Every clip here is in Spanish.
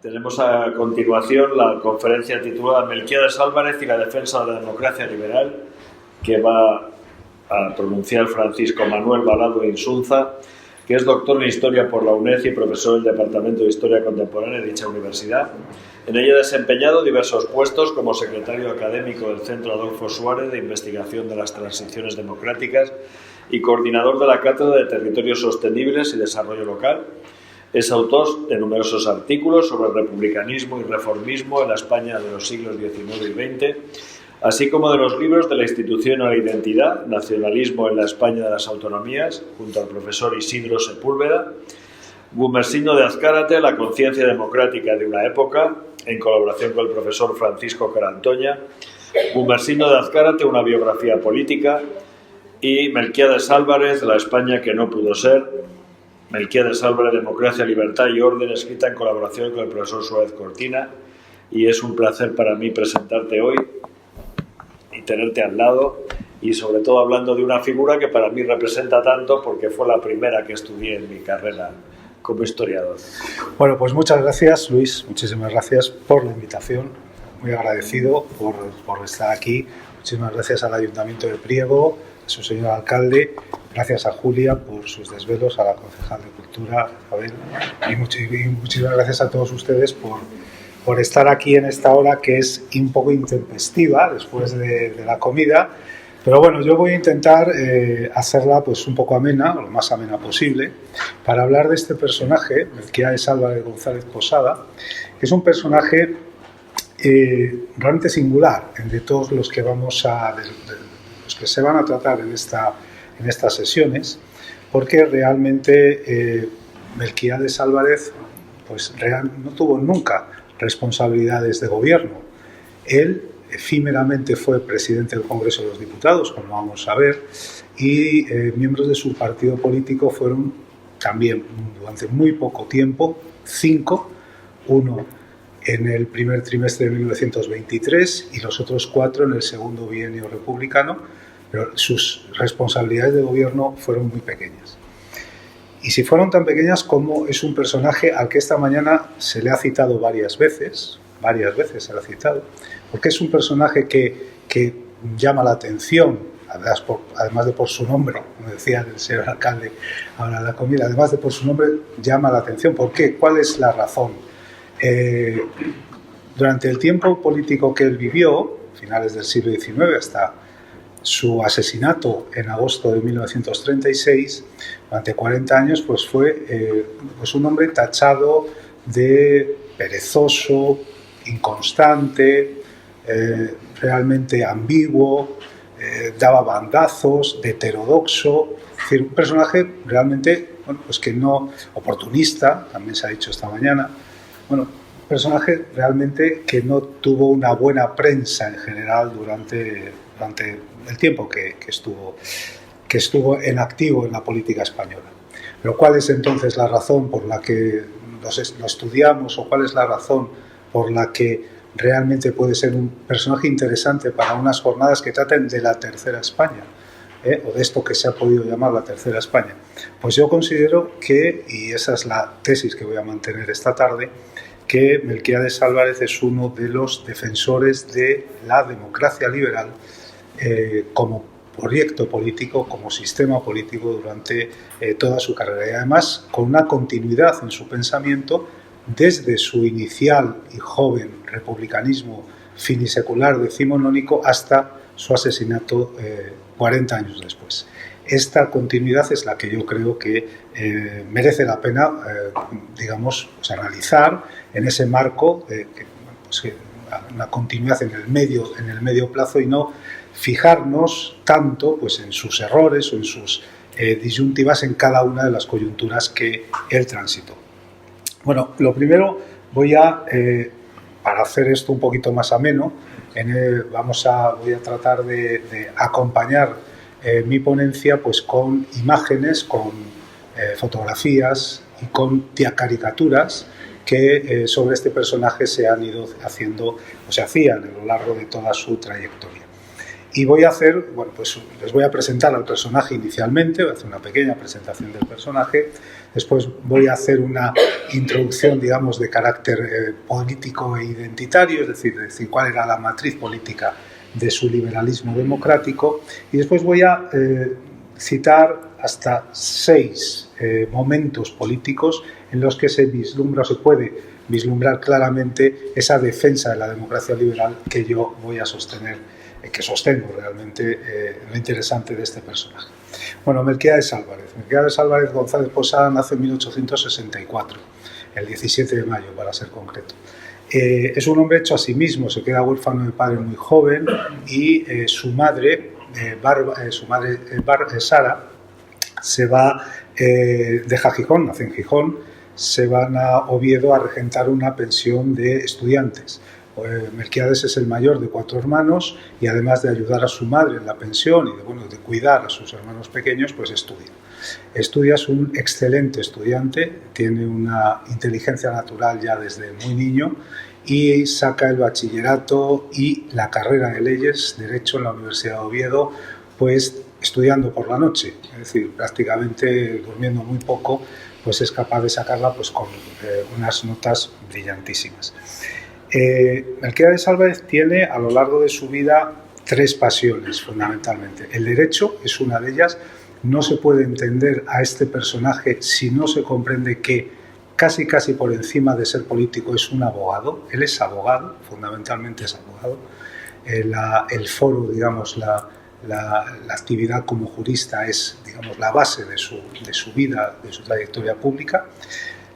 Tenemos a continuación la conferencia titulada Melquiades Álvarez y la defensa de la democracia liberal, que va a pronunciar Francisco Manuel Balado Insunza, que es doctor en Historia por la UNED y profesor del Departamento de Historia Contemporánea de dicha universidad. En ella ha desempeñado diversos puestos como secretario académico del Centro Adolfo Suárez de Investigación de las Transiciones Democráticas y coordinador de la Cátedra de Territorios Sostenibles y Desarrollo Local. Es autor de numerosos artículos sobre el republicanismo y reformismo en la España de los siglos XIX y XX, así como de los libros de la Institución a la Identidad, Nacionalismo en la España de las Autonomías, junto al profesor Isidro Sepúlveda, Gumersindo de Azcárate, La conciencia democrática de una época, en colaboración con el profesor Francisco Carantoña, Gumersindo de Azcárate, una biografía política, y Melquiades Álvarez, La España que no pudo ser, Melquiades Álvarez, Democracia, Libertad y Orden, escrita en colaboración con el profesor Suárez Cortina. Y es un placer para mí presentarte hoy y tenerte al lado, y sobre todo hablando de una figura que para mí representa tanto porque fue la primera que estudié en mi carrera como historiador. Bueno, pues muchas gracias, Luis, muchísimas gracias por la invitación, muy agradecido por estar aquí. Muchísimas gracias al Ayuntamiento de Priego, a su señor alcalde, gracias a Julia por sus desvelos, a la concejal de Cultura, Abel, y muchísimas gracias a todos ustedes por estar aquí en esta hora que es un poco intempestiva después de la comida, pero bueno, yo voy a intentar hacerla pues un poco amena, o lo más amena posible, para hablar de este personaje, Melquiades Álvarez González Posada, que es un personaje realmente singular entre todos los que los que se van a tratar en estas sesiones, porque realmente Melquiades Álvarez pues no tuvo nunca responsabilidades de gobierno. Él efímeramente fue presidente del Congreso de los Diputados, como vamos a ver, y miembros de su partido político fueron también durante muy poco tiempo 5, uno en el primer trimestre de 1923 y los otros 4 en el segundo bienio republicano, pero sus responsabilidades de gobierno fueron muy pequeñas. Y si fueron tan pequeñas como es un personaje al que esta mañana se le ha citado varias veces se le ha citado, porque es un personaje que llama la atención, además de por su nombre, como decía el señor alcalde ahora en la comida, además de por su nombre llama la atención. ¿Por qué? ¿Cuál es la razón? Durante el tiempo político que él vivió, finales del siglo XIX hasta su asesinato en agosto de 1936, durante 40 años, pues fue pues un hombre tachado de perezoso, inconstante, realmente ambiguo, daba bandazos, de heterodoxo, es decir, un personaje realmente, bueno, pues que no, oportunista, también se ha dicho esta mañana, bueno, un personaje realmente que no tuvo una buena prensa en general durante el tiempo que estuvo en activo en la política española. Pero ¿cuál es entonces la razón por la que lo estudiamos, o cuál es la razón por la que realmente puede ser un personaje interesante para unas jornadas que traten de la Tercera España, o de esto que se ha podido llamar la Tercera España? Pues yo considero que, y esa es la tesis que voy a mantener esta tarde, que Melquiades Álvarez es uno de los defensores de la democracia liberal como proyecto político, como sistema político durante toda su carrera, y además con una continuidad en su pensamiento desde su inicial y joven republicanismo finisecular decimonónico hasta su asesinato 40 años después. Esta continuidad es la que yo creo que merece la pena, digamos, pues analizar en ese marco de pues, una continuidad en el medio plazo, y no fijarnos tanto pues, en sus errores o en sus disyuntivas en cada una de las coyunturas que él transitó. Bueno, lo primero voy a, para hacer esto un poquito más ameno, voy a tratar de acompañar mi ponencia pues, con imágenes, con fotografías y con caricaturas que sobre este personaje se han ido haciendo o se hacían a lo largo de toda su trayectoria. Y voy a hacer, bueno, pues les voy a presentar al personaje inicialmente, voy a hacer una pequeña presentación del personaje, después voy a hacer una introducción, digamos, de carácter político e identitario, es decir, cuál era la matriz política de su liberalismo democrático, y después voy a citar hasta 6 momentos políticos en los que se vislumbra o se puede vislumbrar claramente esa defensa de la democracia liberal que yo voy a sostener, que sostengo realmente lo interesante de este personaje. Bueno, Melquiades Álvarez. Melquiades Álvarez González Posada nace en 1864, el 17 de mayo para ser concreto. Es un hombre hecho a sí mismo, se queda huérfano de padre muy joven y su madre, Sara, se va, deja Gijón, nace en Gijón, se van a Oviedo a regentar una pensión de estudiantes. Melquiades es el mayor de 4 hermanos y además de ayudar a su madre en la pensión y de cuidar a sus hermanos pequeños, pues estudia. Estudia, es un excelente estudiante, tiene una inteligencia natural ya desde muy niño y saca el bachillerato y la carrera de leyes, Derecho en la Universidad de Oviedo, pues estudiando por la noche, es decir, prácticamente durmiendo muy poco, pues es capaz de sacarla pues con unas notas brillantísimas. Melquiades Álvarez tiene a lo largo de su vida 3 pasiones fundamentalmente. El derecho es una de ellas. No se puede entender a este personaje si no se comprende que casi por encima de ser político es un abogado. Él es abogado, fundamentalmente es abogado. El foro, digamos, la actividad como jurista es, digamos, la base de su vida, de su trayectoria pública.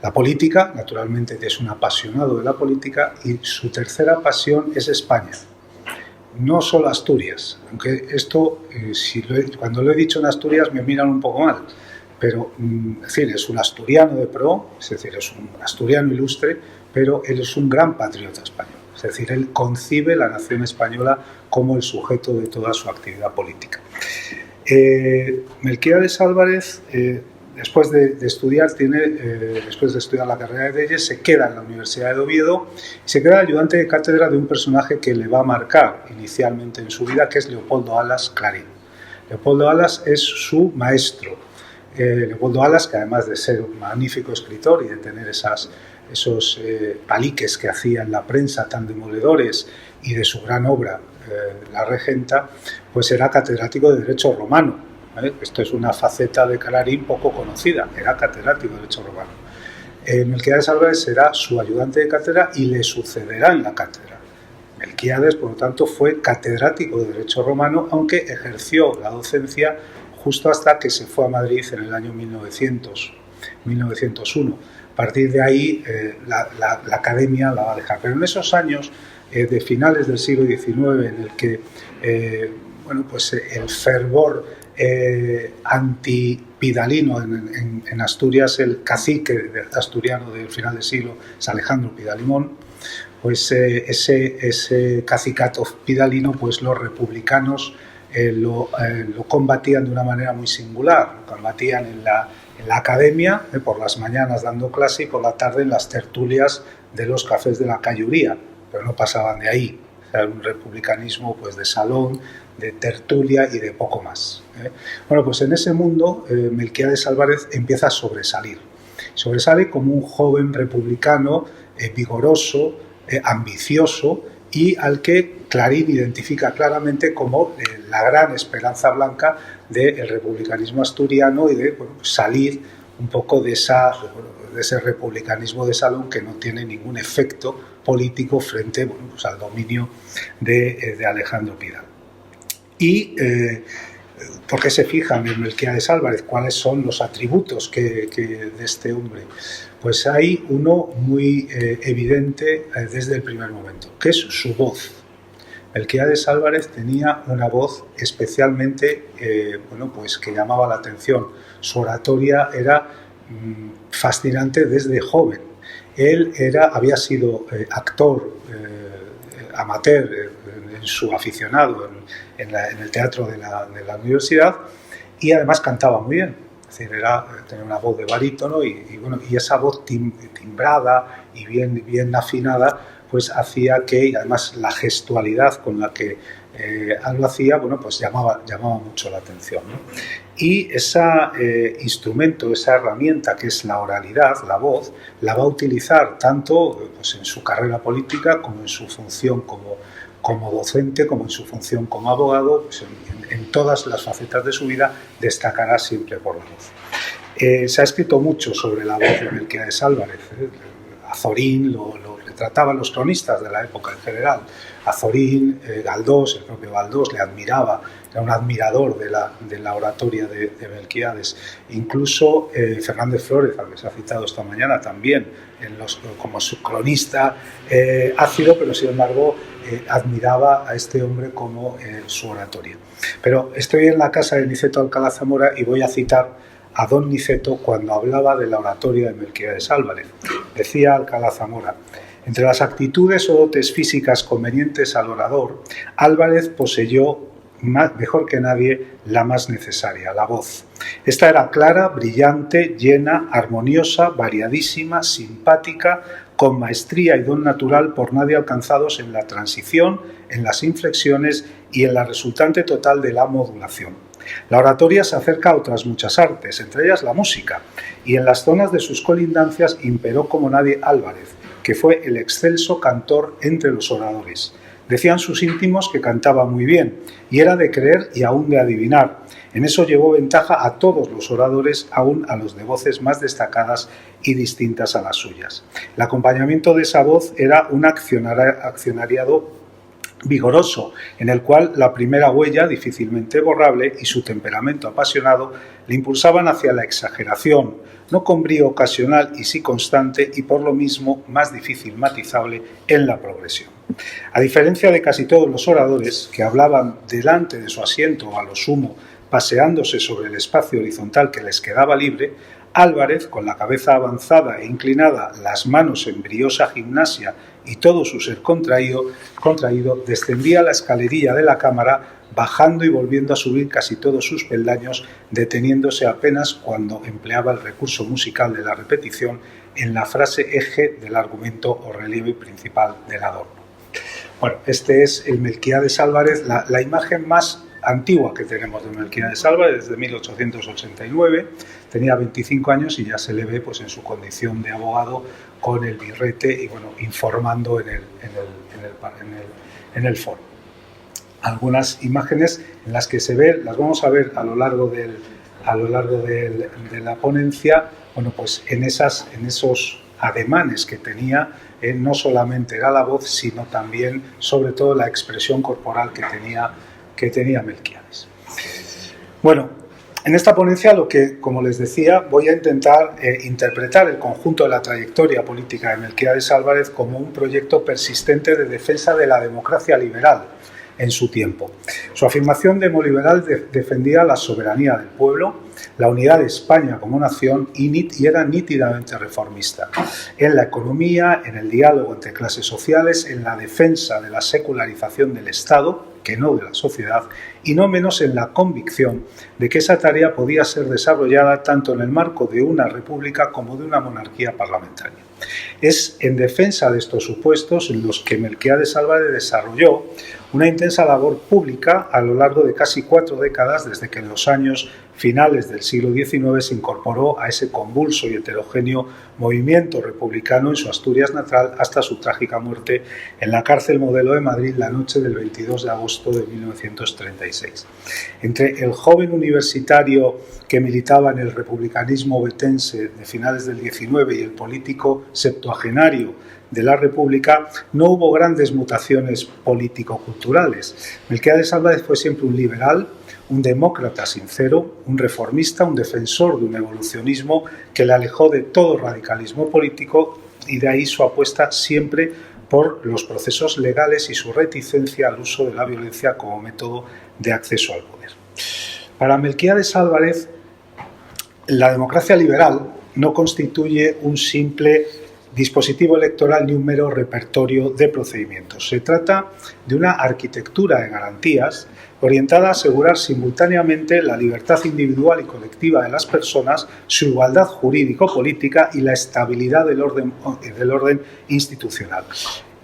La política, naturalmente, es un apasionado de la política, y su tercera pasión es España. No solo Asturias, aunque esto, cuando lo he dicho en Asturias me miran un poco mal, pero es decir, es un asturiano de pro, es decir, es un asturiano ilustre, pero él es un gran patriota español. Es decir, él concibe la nación española como el sujeto de toda su actividad política. Melquiades Álvarez, después de estudiar la carrera de leyes, se queda en la Universidad de Oviedo y se queda ayudante de cátedra de un personaje que le va a marcar inicialmente en su vida, que es Leopoldo Alas Clarín. Leopoldo Alas es su maestro. Leopoldo Alas, que además de ser un magnífico escritor y de tener esos paliques que hacía en la prensa tan demoledores, y de su gran obra, La Regenta, pues era catedrático de Derecho Romano. Esto es una faceta de Clarín poco conocida, era catedrático de Derecho Romano. Melquiades Álvarez será su ayudante de cátedra y le sucederá en la cátedra. Melquiades, por lo tanto, fue catedrático de Derecho Romano, aunque ejerció la docencia justo hasta que se fue a Madrid en el año 1901. A partir de ahí, la academia la va a dejar. Pero en esos años de finales del siglo XIX, en el que pues el fervor antipidalino en Asturias, el cacique asturiano del final del siglo es Alejandro Pidalimón, pues ese cacicato pidalino, pues los republicanos lo combatían de una manera muy singular. Lo combatían en la academia, por las mañanas dando clase, y por la tarde en las tertulias de los cafés de la Cayuría, pero no pasaban de ahí. Era un republicanismo pues de salón, de tertulia y de poco más. Bueno, pues en ese mundo Melquiades Álvarez empieza a sobresalir. Sobresale como un joven republicano vigoroso, ambicioso, y al que Clarín identifica claramente como la gran esperanza blanca del republicanismo asturiano y de salir un poco de ese republicanismo de salón que no tiene ningún efecto político frente al dominio de Alejandro Pidal. ¿Y por qué se fijan en Melquiades Álvarez? ¿Cuáles son los atributos de este hombre? Pues hay uno muy evidente desde el primer momento, que es su voz. Melquiades Álvarez tenía una voz especialmente pues que llamaba la atención. Su oratoria era fascinante desde joven. Él había sido actor amateur, en su aficionado en el teatro de la universidad, y además cantaba muy bien. Es decir, tenía una voz de barítono y esa voz timbrada y bien afinada, pues hacía que, y además la gestualidad con la que lo hacía, bueno, pues llamaba mucho la atención, ¿no? Y ese instrumento, esa herramienta que es la oralidad, la voz, la va a utilizar tanto pues, en su carrera política como en su función como docente, como en su función como abogado, pues en todas las facetas de su vida destacará siempre por la voz. Se ha escrito mucho sobre la voz de Melquiades Álvarez. Azorín lo retrataban los cronistas de la época en general. Azorín, Galdós, el propio Galdós le admiraba, era un admirador de la oratoria de Melquiades. Incluso Fernández Flórez, al que se ha citado esta mañana también, como su cronista ácido, pero sin embargo admiraba a este hombre como su oratoria. Pero estoy en la casa de Niceto Alcalá Zamora y voy a citar a don Niceto cuando hablaba de la oratoria de Melquiades Álvarez. Decía Alcalá Zamora: entre las actitudes o dotes físicas convenientes al orador, Álvarez poseyó mejor que nadie la más necesaria, la voz. Esta era clara, brillante, llena, armoniosa, variadísima, simpática, con maestría y don natural por nadie alcanzados en la transición, en las inflexiones y en la resultante total de la modulación. La oratoria se acerca a otras muchas artes, entre ellas la música, y en las zonas de sus colindancias imperó como nadie Álvarez, que fue el excelso cantor entre los oradores. Decían sus íntimos que cantaba muy bien, y era de creer y aún de adivinar. En eso llevó ventaja a todos los oradores, aún a los de voces más destacadas y distintas a las suyas. El acompañamiento de esa voz era un accionariado vigoroso, en el cual la primera huella, difícilmente borrable, y su temperamento apasionado le impulsaban hacia la exageración, no con brío ocasional y sí constante, y por lo mismo más difícil matizable en la progresión. A diferencia de casi todos los oradores que hablaban delante de su asiento o a lo sumo paseándose sobre el espacio horizontal que les quedaba libre, Álvarez, con la cabeza avanzada e inclinada, las manos en briosa gimnasia y todo su ser contraído, descendía la escalerilla de la cámara, bajando y volviendo a subir casi todos sus peldaños, deteniéndose apenas cuando empleaba el recurso musical de la repetición en la frase eje del argumento o relieve principal del adorno. Bueno, este es el Melquiades Álvarez, la imagen más antigua que tenemos de Melquiades Álvarez, desde 1889, tenía 25 años y ya se le ve pues, en su condición de abogado con el birrete y bueno, informando en el foro. Algunas imágenes en las que se ve, las vamos a ver a lo largo de la ponencia, bueno, pues en esos ademanes que tenía, no solamente era la voz, sino también, sobre todo, la expresión corporal que tenía Melquiades. Bueno, en esta ponencia lo que, como les decía, voy a intentar interpretar el conjunto de la trayectoria política de Melquiades Álvarez como un proyecto persistente de defensa de la democracia liberal en su tiempo. Su afirmación demoliberal defendía la soberanía del pueblo, la unidad de España como nación y era nítidamente reformista. En la economía, en el diálogo entre clases sociales, en la defensa de la secularización del Estado, que no de la sociedad, y no menos en la convicción de que esa tarea podía ser desarrollada tanto en el marco de una república como de una monarquía parlamentaria. Es en defensa de estos supuestos en los que Melquiades Álvarez desarrolló una intensa labor pública a lo largo de casi 4 décadas, desde que en los años finales del siglo XIX se incorporó a ese convulso y heterogéneo movimiento republicano en su Asturias natal hasta su trágica muerte en la cárcel Modelo de Madrid la noche del 22 de agosto de 1936. Entre el joven universitario que militaba en el republicanismo ovetense de finales del XIX y el político septuagenario de la República, no hubo grandes mutaciones político-culturales. Melquiades Álvarez fue siempre un liberal, un demócrata sincero, un reformista, un defensor de un evolucionismo que le alejó de todo radicalismo político, y de ahí su apuesta siempre por los procesos legales y su reticencia al uso de la violencia como método de acceso al poder. Para Melquiades Álvarez, la democracia liberal no constituye un simple dispositivo electoral ni un mero repertorio de procedimientos. Se trata de una arquitectura de garantías orientada a asegurar simultáneamente la libertad individual y colectiva de las personas, su igualdad jurídico-política y la estabilidad del orden institucional.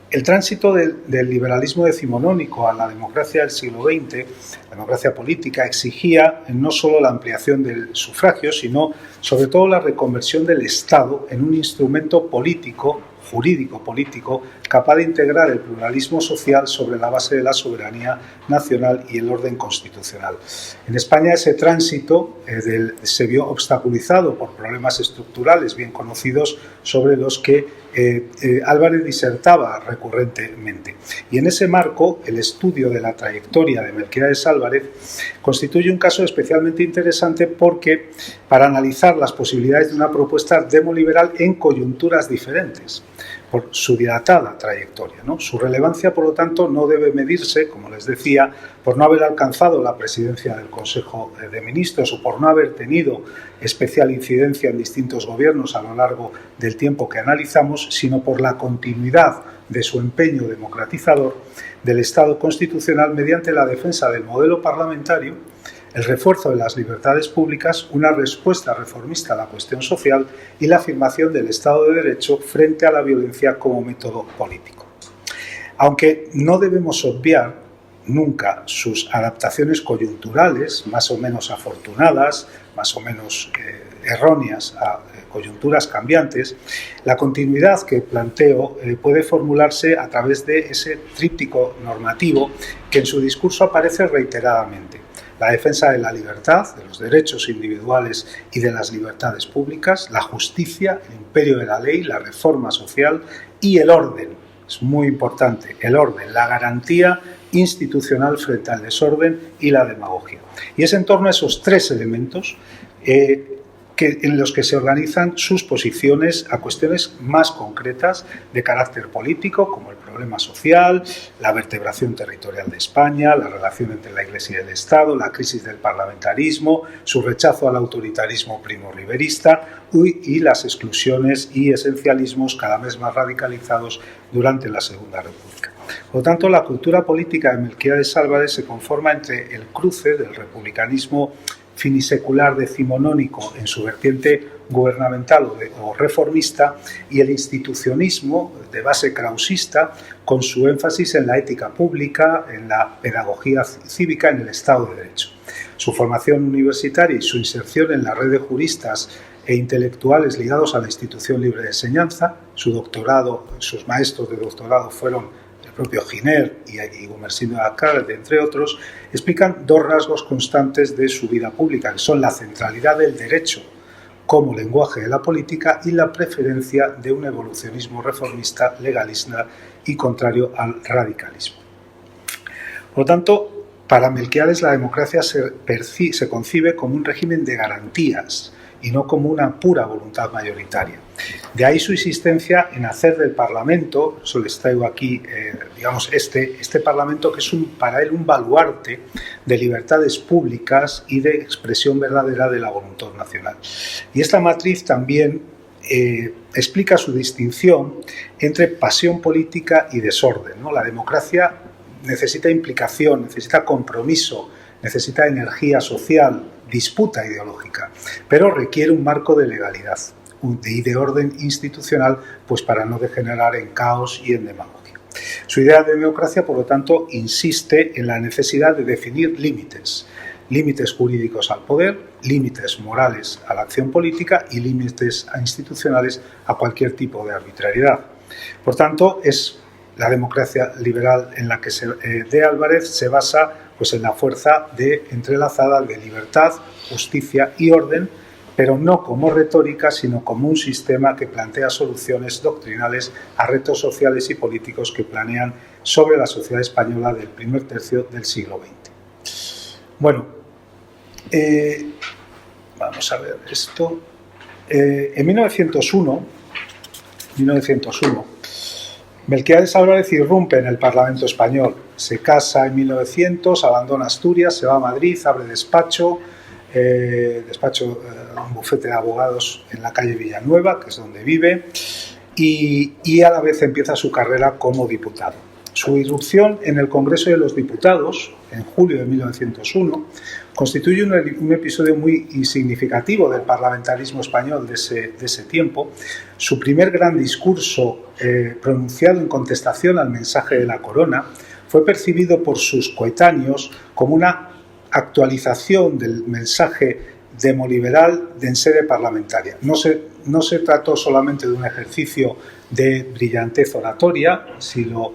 El tránsito del liberalismo decimonónico a la democracia del siglo XX, la democracia política, exigía no solo la ampliación del sufragio, sino sobre todo la reconversión del Estado en un instrumento político, jurídico político, capaz de integrar el pluralismo social sobre la base de la soberanía nacional y el orden constitucional. En España ese tránsito se vio obstaculizado por problemas estructurales bien conocidos sobre los que Álvarez disertaba recurrentemente. Y en ese marco, el estudio de la trayectoria de Melquiades Álvarez constituye un caso especialmente interesante porque para analizar las posibilidades de una propuesta demoliberal en coyunturas diferentes, por su dilatada trayectoria, ¿no? Su relevancia, por lo tanto, no debe medirse, como les decía, por no haber alcanzado la presidencia del Consejo de Ministros o por no haber tenido especial incidencia en distintos gobiernos a lo largo del tiempo que analizamos, sino por la continuidad de su empeño democratizador del Estado constitucional mediante la defensa del modelo parlamentario, el refuerzo de las libertades públicas, una respuesta reformista a la cuestión social y la afirmación del Estado de Derecho frente a la violencia como método político. Aunque no debemos obviar nunca sus adaptaciones coyunturales, más o menos afortunadas, más o menos erróneas a coyunturas cambiantes, la continuidad que planteo puede formularse a través de ese tríptico normativo que en su discurso aparece reiteradamente. La defensa de la libertad, de los derechos individuales y de las libertades públicas, la justicia, el imperio de la ley, la reforma social y el orden. Es muy importante, el orden, la garantía institucional frente al desorden y la demagogia. Y es en torno a esos tres elementos en los que se organizan sus posiciones a cuestiones más concretas de carácter político, como el problema social, la vertebración territorial de España, la relación entre la Iglesia y el Estado, la crisis del parlamentarismo, su rechazo al autoritarismo primo-riverista y las exclusiones y esencialismos cada vez más radicalizados durante la Segunda República. Por lo tanto, la cultura política de Melquiades Álvarez se conforma entre el cruce del republicanismo finisecular decimonónico en su vertiente gubernamental o reformista y el institucionismo de base krausista con su énfasis en la ética pública, en la pedagogía cívica, en el Estado de Derecho. Su formación universitaria y su inserción en la red de juristas e intelectuales ligados a la institución libre de enseñanza, su doctorado, sus maestros de doctorado fueron el propio Giner y Gumersindo de Alcalde, entre otros, explican dos rasgos constantes de su vida pública, que son la centralidad del derecho como lenguaje de la política y la preferencia de un evolucionismo reformista, legalista y contrario al radicalismo. Por lo tanto, para Melquiades la democracia se concibe como un régimen de garantías y no como una pura voluntad mayoritaria. De ahí su insistencia en hacer del Parlamento, eso les traigo aquí, este Parlamento que es para él un baluarte de libertades públicas y de expresión verdadera de la voluntad nacional. Y esta matriz también explica su distinción entre pasión política y desorden, ¿no? La democracia necesita implicación, necesita compromiso, necesita energía social, disputa ideológica, pero requiere un marco de legalidad y de orden institucional, pues para no degenerar en caos y en demagogia. Su idea de democracia, por lo tanto, insiste en la necesidad de definir límites jurídicos al poder, límites morales a la acción política y límites institucionales a cualquier tipo de arbitrariedad. Por tanto, es la democracia liberal en la que de Álvarez se basa pues, en la fuerza entrelazada de libertad, justicia y orden, pero no como retórica, sino como un sistema que plantea soluciones doctrinales a retos sociales y políticos que planean sobre la sociedad española del primer tercio del siglo XX. Bueno, vamos a ver esto. En 1901, Melquiades Álvarez irrumpe en el Parlamento español. Se casa en 1900, abandona Asturias, se va a Madrid, abre despacho, un bufete de abogados en la calle Villanueva, que es donde vive, y a la vez empieza su carrera como diputado. Su irrupción en el Congreso de los Diputados, en julio de 1901, constituye un episodio muy significativo del parlamentarismo español de ese tiempo. Su primer gran discurso pronunciado en contestación al mensaje de la corona fue percibido por sus coetáneos como una actualización del mensaje demoliberal en sede parlamentaria. No se trató solamente de un ejercicio de brillantez oratoria, si lo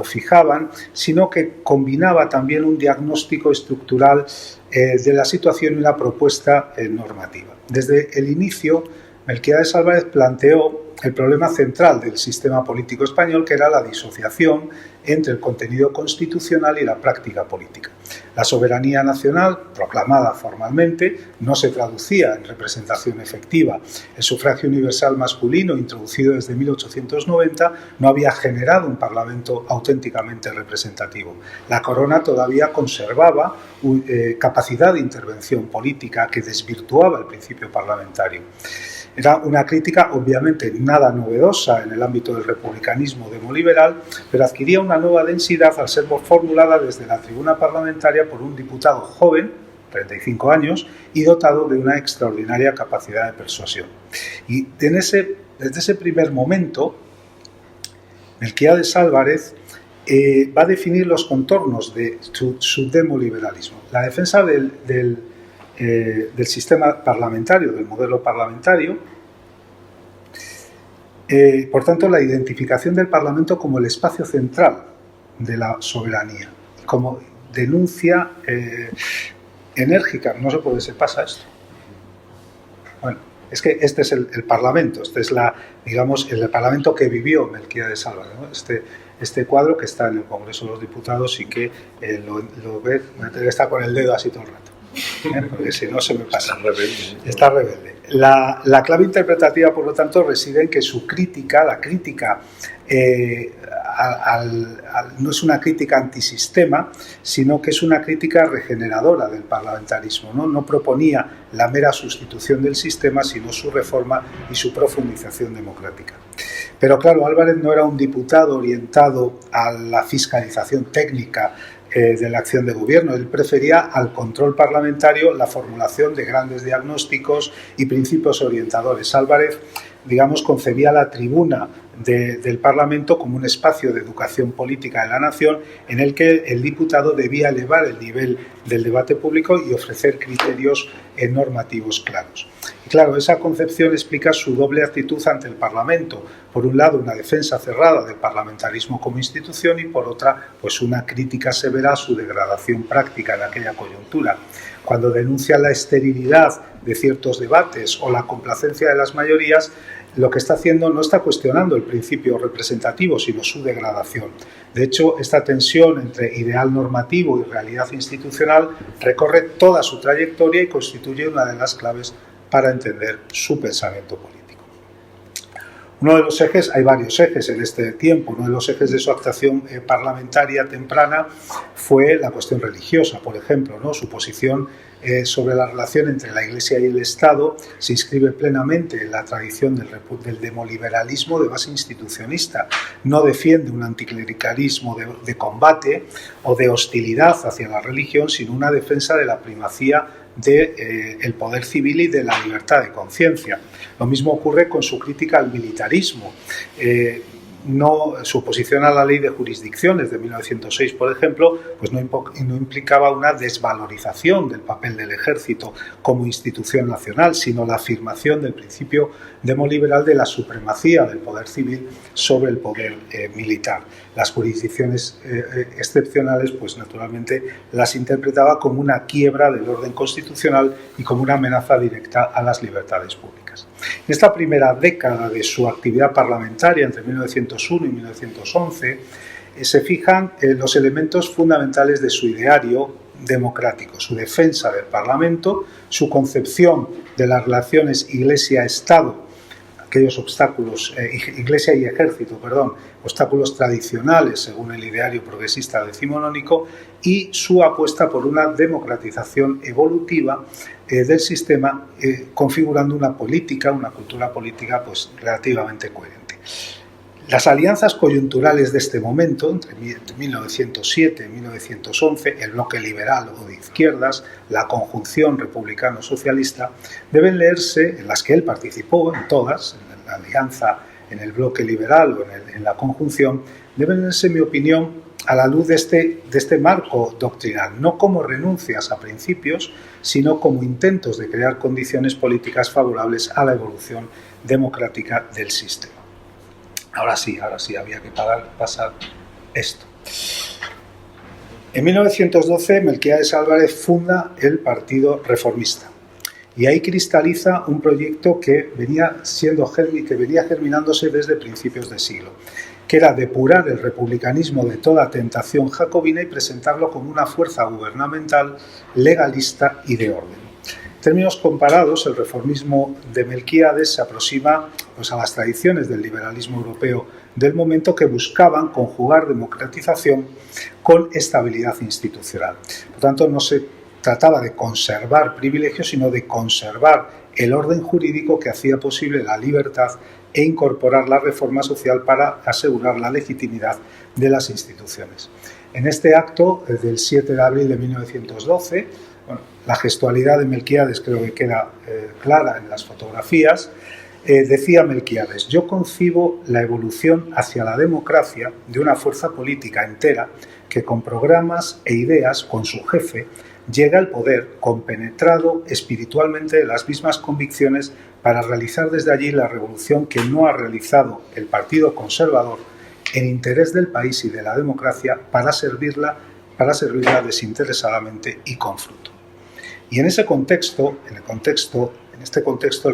fijaban, sino que combinaba también un diagnóstico estructural de la situación y una propuesta normativa. Desde el inicio, Melquiades Álvarez planteó el problema central del sistema político español, que era la disociación entre el contenido constitucional y la práctica política. La soberanía nacional, proclamada formalmente, no se traducía en representación efectiva. El sufragio universal masculino, introducido desde 1890, no había generado un parlamento auténticamente representativo. La corona todavía conservaba capacidad de intervención política que desvirtuaba el principio parlamentario. Era una crítica, obviamente, nada novedosa en el ámbito del republicanismo demoliberal, pero adquiría una nueva densidad al ser formulada desde la tribuna parlamentaria por un diputado joven, 35 años, y dotado de una extraordinaria capacidad de persuasión. Y desde ese primer momento, Melquiades Álvarez va a definir los contornos de su demoliberalismo. La defensa del sistema parlamentario, del modelo parlamentario, por tanto, la identificación del Parlamento como el espacio central de la soberanía, como denuncia enérgica. No sé por qué se pasa esto. Bueno, es que este es el Parlamento, este es el Parlamento que vivió Melquiades Álvarez, ¿no? Este cuadro que está en el Congreso de los Diputados y que lo ve, está con el dedo así todo el rato. Porque si no se me pasa. Está rebelde. La clave interpretativa, por lo tanto, reside en que su crítica, la crítica no es una crítica antisistema, sino que es una crítica regeneradora del parlamentarismo, ¿no? No proponía la mera sustitución del sistema, sino su reforma y su profundización democrática. Pero claro, Álvarez no era un diputado orientado a la fiscalización técnica de la acción de gobierno. Él prefería al control parlamentario la formulación de grandes diagnósticos y principios orientadores. Álvarez, concebía la tribuna del Parlamento como un espacio de educación política de la nación en el que el diputado debía elevar el nivel del debate público y ofrecer criterios normativos claros. Y claro, esa concepción explica su doble actitud ante el Parlamento. Por un lado, una defensa cerrada del parlamentarismo como institución y por otra, pues una crítica severa a su degradación práctica en aquella coyuntura. Cuando denuncia la esterilidad de ciertos debates o la complacencia de las mayorías, lo que está haciendo no está cuestionando el principio representativo, sino su degradación. De hecho, esta tensión entre ideal normativo y realidad institucional recorre toda su trayectoria y constituye una de las claves para entender su pensamiento político. Uno de los ejes, hay varios ejes en este tiempo, uno de los ejes de su actuación parlamentaria temprana fue la cuestión religiosa, por ejemplo, ¿no? Su posición sobre la relación entre la Iglesia y el Estado se inscribe plenamente en la tradición del demoliberalismo de base institucionista. No defiende un anticlericalismo de combate o de hostilidad hacia la religión, sino una defensa de la primacía del poder civil y de la libertad de conciencia. Lo mismo ocurre con su crítica al militarismo. Su oposición a la ley de jurisdicciones de 1906, por ejemplo, pues no implicaba una desvalorización del papel del ejército como institución nacional, sino la afirmación del principio demoliberal de la supremacía del poder civil sobre el poder militar. Las jurisdicciones excepcionales, pues naturalmente las interpretaba como una quiebra del orden constitucional y como una amenaza directa a las libertades públicas. En esta primera década de su actividad parlamentaria, entre 1901 y 1911, se fijan los elementos fundamentales de su ideario democrático, su defensa del Parlamento, su concepción de las relaciones Iglesia-Estado, aquellos obstáculos, Iglesia y Ejército, obstáculos tradicionales según el ideario progresista decimonónico, y su apuesta por una democratización evolutiva del sistema, configurando una cultura política pues relativamente coherente. Las alianzas coyunturales de este momento, entre 1907 y 1911, el bloque liberal o de izquierdas, la conjunción republicano-socialista, deben leerse, en las que él participó, en todas, en la alianza, en el bloque liberal o en la conjunción, deben leerse, en mi opinión, a la luz de este marco doctrinal, no como renuncias a principios, sino como intentos de crear condiciones políticas favorables a la evolución democrática del sistema. Ahora sí, había que pasar esto. En 1912, Melquiades Álvarez funda el Partido Reformista y ahí cristaliza un proyecto que venía germinándose desde principios de siglo, que era depurar el republicanismo de toda tentación jacobina y presentarlo como una fuerza gubernamental, legalista y de orden. En términos comparados, el reformismo de Melquiades se aproxima a las tradiciones del liberalismo europeo del momento, que buscaban conjugar democratización con estabilidad institucional. Por tanto, no se trataba de conservar privilegios, sino de conservar el orden jurídico que hacía posible la libertad e incorporar la reforma social para asegurar la legitimidad de las instituciones. En este acto del 7 de abril de 1912, la gestualidad de Melquiades creo que queda clara en las fotografías. Decía Melquiades: yo concibo la evolución hacia la democracia de una fuerza política entera que con programas e ideas, con su jefe, llega al poder compenetrado espiritualmente de las mismas convicciones para realizar desde allí la revolución que no ha realizado el Partido Conservador en interés del país y de la democracia, para servirla desinteresadamente y con fruto. Y en este contexto, el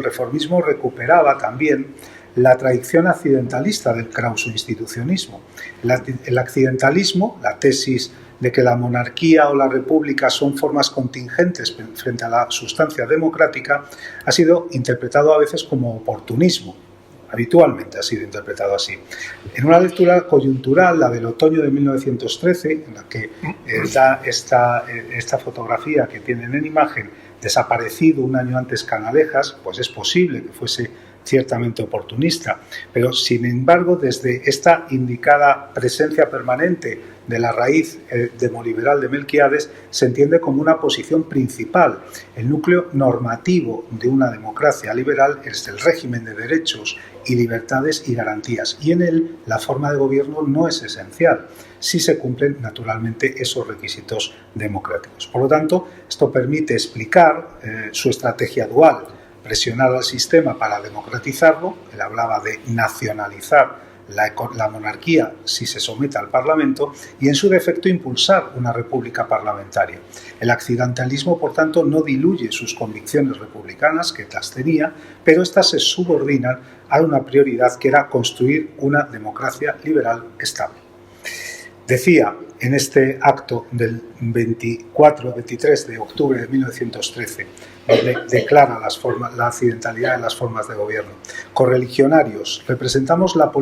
reformismo recuperaba también la tradición accidentalista del krauso-institucionismo. El accidentalismo, la tesis de que la monarquía o la república son formas contingentes frente a la sustancia democrática, ha sido interpretado a veces como oportunismo. Habitualmente ha sido interpretado así. En una lectura coyuntural, la del otoño de 1913, en la que da esta fotografía que tienen en imagen, desaparecido un año antes Canalejas, pues es posible que fuese ciertamente oportunista, pero sin embargo, desde esta indicada presencia permanente de la raíz demoliberal de Melquiades, se entiende como una posición principal. El núcleo normativo de una democracia liberal es el régimen de derechos y libertades y garantías, y en él la forma de gobierno no es esencial, si se cumplen naturalmente esos requisitos democráticos. Por lo tanto, esto permite explicar su estrategia dual: presionar al sistema para democratizarlo. Él hablaba de nacionalizar la monarquía si se somete al Parlamento, y en su defecto impulsar una república parlamentaria. El accidentalismo, por tanto, no diluye sus convicciones republicanas, que las tenía, pero éstas se subordinan a una prioridad que era construir una democracia liberal estable. Decía en este acto del 23 de octubre de 1913, donde declara la accidentalidad de las formas de gobierno: correligionarios, representamos en la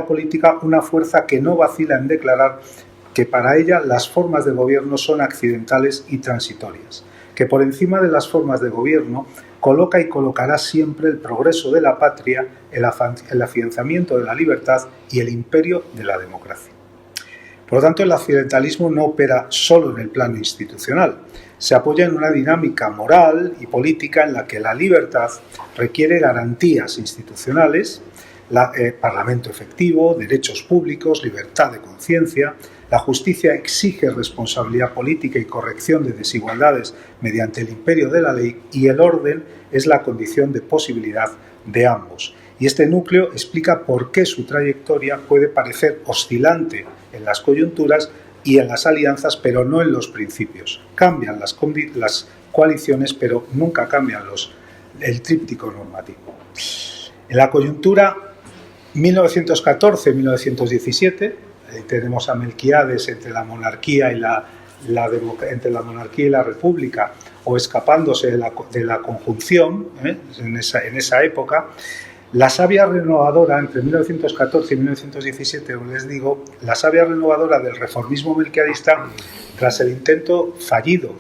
política una fuerza que no vacila en declarar que para ella las formas de gobierno son accidentales y transitorias, que por encima de las formas de gobierno coloca y colocará siempre el progreso de la patria, el afianzamiento de la libertad y el imperio de la democracia. Por lo tanto, el accidentalismo no opera solo en el plano institucional, se apoya en una dinámica moral y política en la que la libertad requiere garantías institucionales, parlamento efectivo, derechos públicos, libertad de conciencia. La justicia exige responsabilidad política y corrección de desigualdades mediante el imperio de la ley, y el orden es la condición de posibilidad de ambos. Y este núcleo explica por qué su trayectoria puede parecer oscilante en las coyunturas y en las alianzas, pero no en los principios. Cambian las coaliciones, pero nunca cambian el tríptico normativo. En la coyuntura 1914-1917, tenemos a Melquiades entre la monarquía y la república, o escapándose de la conjunción en esa época. La savia renovadora, entre 1914 y 1917, como les digo, la savia renovadora del reformismo melquiadista, tras el intento fallido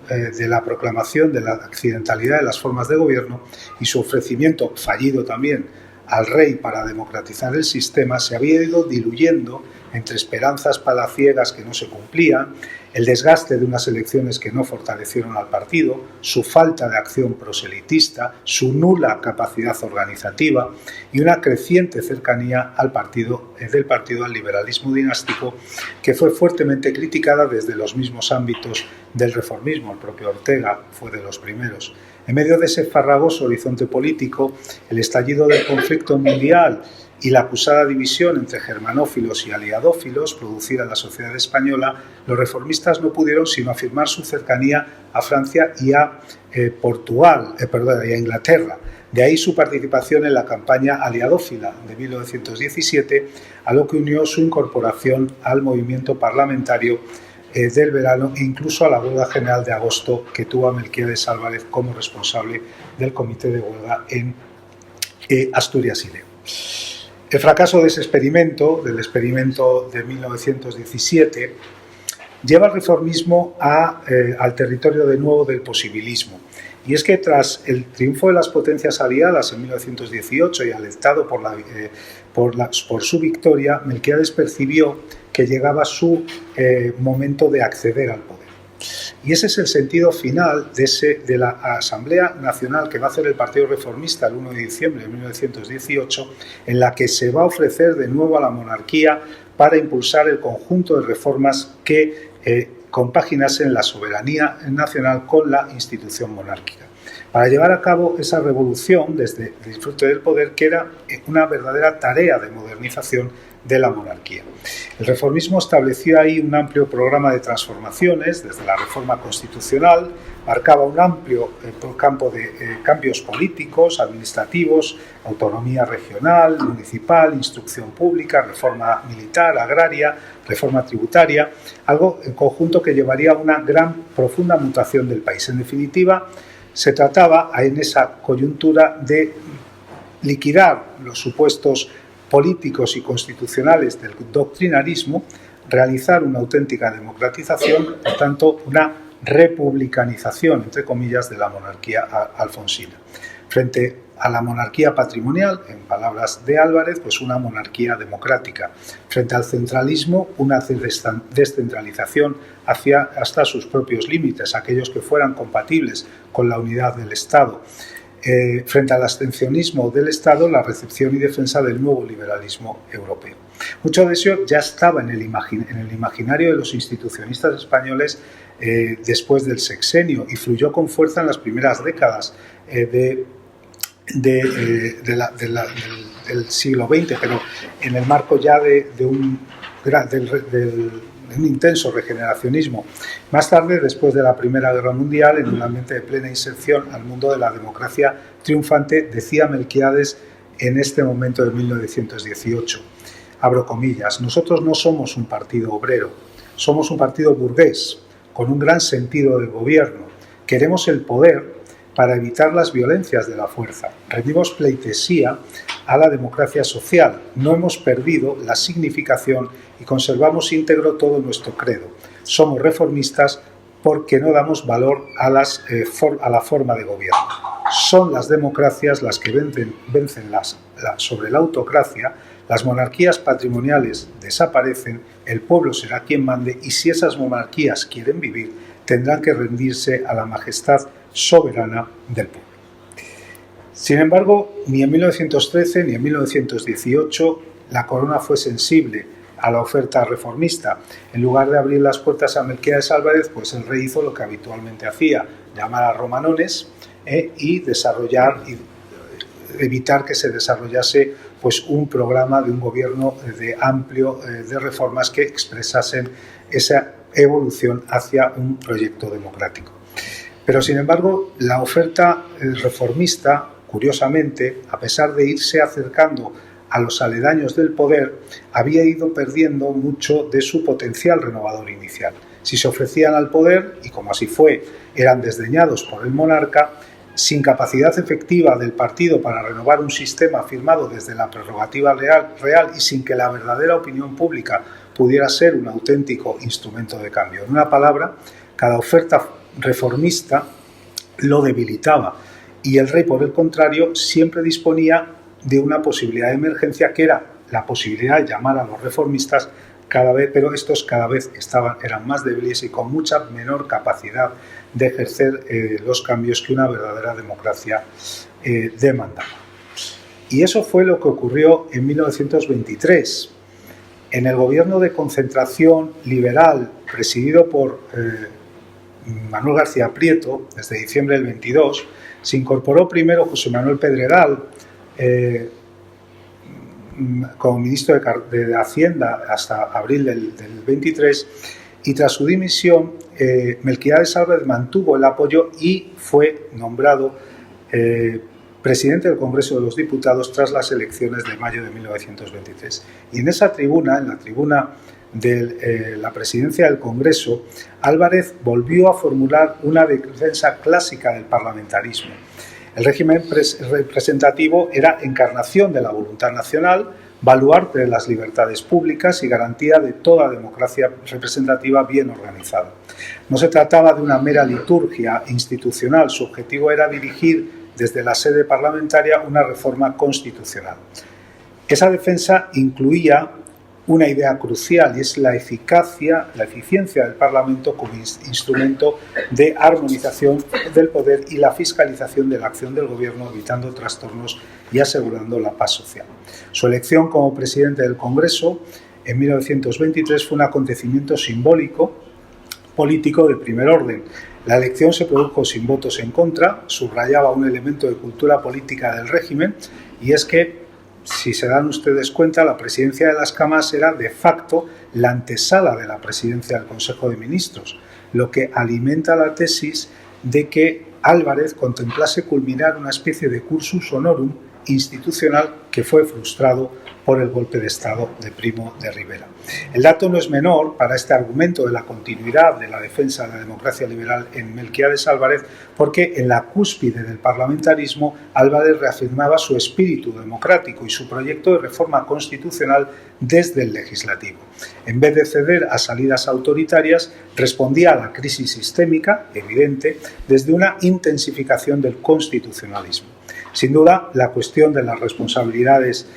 de la proclamación de la accidentalidad de las formas de gobierno y su ofrecimiento fallido también al rey para democratizar el sistema se había ido diluyendo entre esperanzas palaciegas que no se cumplían, el desgaste de unas elecciones que no fortalecieron al partido, su falta de acción proselitista, su nula capacidad organizativa y una creciente cercanía al del partido al liberalismo dinástico, que fue fuertemente criticada desde los mismos ámbitos del reformismo. El propio Ortega fue de los primeros. En medio de ese farragoso horizonte político, el estallido del conflicto mundial y la acusada división entre germanófilos y aliadófilos producida en la sociedad española, los reformistas no pudieron sino afirmar su cercanía a Francia y a Inglaterra. De ahí su participación en la campaña aliadófila de 1917, a lo que unió su incorporación al movimiento parlamentario del verano e incluso a la huelga general de agosto, que tuvo a Melquiades Álvarez como responsable del comité de huelga en Asturias y León. El fracaso de ese experimento, del experimento de 1917, lleva al reformismo al territorio de nuevo del posibilismo. Y es que tras el triunfo de las potencias aliadas en 1918 y alentado por su victoria, Melquiades percibió que llegaba su momento de acceder al poder. Y ese es el sentido final de la Asamblea Nacional que va a hacer el Partido Reformista el 1 de diciembre de 1918, en la que se va a ofrecer de nuevo a la monarquía para impulsar el conjunto de reformas que compaginasen la soberanía nacional con la institución monárquica, para llevar a cabo esa revolución desde el disfrute del poder, que era una verdadera tarea de modernización de la monarquía. El reformismo estableció ahí un amplio programa de transformaciones, desde la reforma constitucional, marcaba un amplio campo de cambios políticos, administrativos, autonomía regional, municipal, instrucción pública, reforma militar, agraria, reforma tributaria, algo en conjunto que llevaría a una profunda mutación del país. En definitiva, se trataba en esa coyuntura de liquidar los supuestos políticos y constitucionales del doctrinarismo, realizar una auténtica democratización, por tanto, una republicanización, entre comillas, de la monarquía alfonsina. Frente a la monarquía patrimonial, en palabras de Álvarez, pues una monarquía democrática. Frente al centralismo, una descentralización hasta sus propios límites, aquellos que fueran compatibles con la unidad del Estado. Frente al abstencionismo del Estado, la recepción y defensa del nuevo liberalismo europeo. Mucho de eso ya estaba en el imaginario de los institucionistas españoles después del sexenio y fluyó con fuerza en las primeras décadas del siglo XX, pero en el marco ya de un intenso regeneracionismo. Más tarde, después de la Primera Guerra Mundial, en un ambiente de plena inserción al mundo de la democracia triunfante, decía Melquiades en este momento de 1918, abro comillas: nosotros no somos un partido obrero, somos un partido burgués, con un gran sentido del gobierno. Queremos el poder para evitar las violencias de la fuerza. Rendimos pleitesía a la democracia social. No hemos perdido la significación y conservamos íntegro todo nuestro credo. Somos reformistas porque no damos valor a la forma de gobierno. Son las democracias las que vencen sobre la autocracia, las monarquías patrimoniales desaparecen, el pueblo será quien mande y si esas monarquías quieren vivir, tendrán que rendirse a la majestad soberana del pueblo. Sin embargo, ni en 1913 ni en 1918 la corona fue sensible a la oferta reformista. En lugar de abrir las puertas a Melquiades Álvarez, pues el rey hizo lo que habitualmente hacía, llamar a romanones y evitar que se desarrollase pues un programa de un gobierno amplio de reformas que expresasen esa evolución hacia un proyecto democrático. Pero, sin embargo, la oferta reformista, curiosamente, a pesar de irse acercando a los aledaños del poder, había ido perdiendo mucho de su potencial renovador inicial. Si se ofrecían al poder, y como así fue, eran desdeñados por el monarca, sin capacidad efectiva del partido para renovar un sistema firmado desde la prerrogativa real y sin que la verdadera opinión pública pudiera ser un auténtico instrumento de cambio. En una palabra, cada oferta reformista lo debilitaba y el rey, por el contrario, siempre disponía de una posibilidad de emergencia que era la posibilidad de llamar a los reformistas cada vez, pero estos cada vez eran más débiles y con mucha menor capacidad de ejercer los cambios que una verdadera democracia demandaba. Y eso fue lo que ocurrió en 1923. En el gobierno de concentración liberal presidido por Manuel García Prieto, desde diciembre del 22, se incorporó primero José Manuel Pedregal como ministro de Hacienda hasta abril del 23, y tras su dimisión Melquiades Álvarez mantuvo el apoyo y fue nombrado presidente del Congreso de los Diputados tras las elecciones de mayo de 1923. Y en esa tribuna, en la tribuna de la presidencia del Congreso, Álvarez volvió a formular una defensa clásica del parlamentarismo. El régimen representativo era encarnación de la voluntad nacional, baluarte de las libertades públicas y garantía de toda democracia representativa bien organizada. No se trataba de una mera liturgia institucional, su objetivo era dirigir desde la sede parlamentaria una reforma constitucional. Esa defensa incluía una idea crucial, y es la eficiencia del Parlamento como instrumento de armonización del poder y la fiscalización de la acción del Gobierno, evitando trastornos y asegurando la paz social. Su elección como presidente del Congreso en 1923 fue un acontecimiento simbólico, político de primer orden. La elección se produjo sin votos en contra, subrayaba un elemento de cultura política del régimen, y es que, si se dan ustedes cuenta, la presidencia de las Cámaras era de facto la antesala de la presidencia del Consejo de Ministros, lo que alimenta la tesis de que Álvarez contemplase culminar una especie de cursus honorum institucional que fue frustrado por el golpe de Estado de Primo de Rivera. El dato no es menor para este argumento de la continuidad de la defensa de la democracia liberal en Melquiades Álvarez, porque en la cúspide del parlamentarismo Álvarez reafirmaba su espíritu democrático y su proyecto de reforma constitucional desde el legislativo. En vez de ceder a salidas autoritarias, respondía a la crisis sistémica, evidente, desde una intensificación del constitucionalismo. Sin duda, la cuestión de las responsabilidades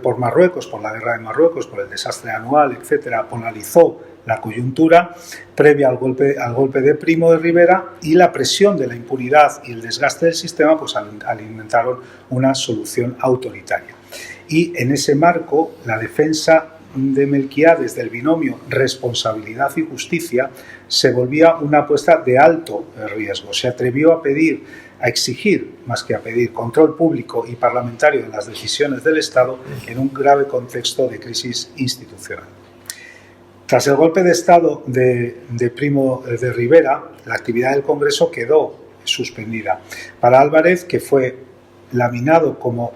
por Marruecos, por la guerra de Marruecos, por el desastre anual, etcétera, polarizó la coyuntura previa al golpe de Primo de Rivera, y la presión de la impunidad y el desgaste del sistema pues alimentaron una solución autoritaria. Y en ese marco, la defensa de Melquiades del binomio responsabilidad y justicia se volvía una apuesta de alto riesgo. Se atrevió a exigir, más que a pedir, control público y parlamentario de las decisiones del Estado en un grave contexto de crisis institucional. Tras el golpe de Estado de Primo de Rivera, la actividad del Congreso quedó suspendida. Para Álvarez, que fue laminado como